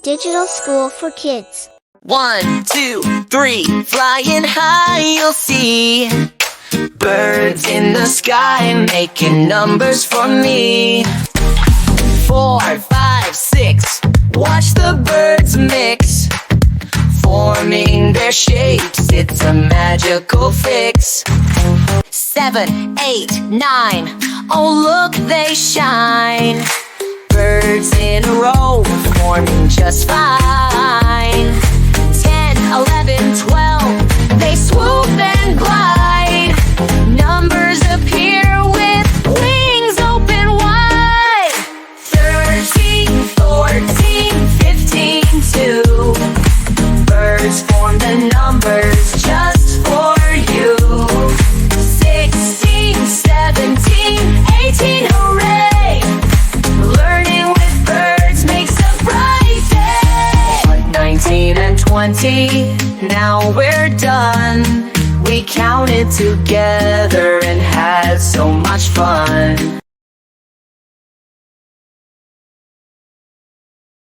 Digital School for Kids. 1, 2, 3, flying high you'll see birds in the sky making numbers for me. 4, 5, 6, watch the birds mix, forming their shapes, it's a magical fix. 7, 8, 9, oh look they shine, birds in a row, forming just fine. 10, 11, 12, they swoop and glide, numbers appear with wings open wide. 13, 14, 15, 2, birds form the numbers just for you. 16, 17, 18, hooray! Learning with birds makes a bright day. 19 and 20, now we're done. We counted together and had so much fun.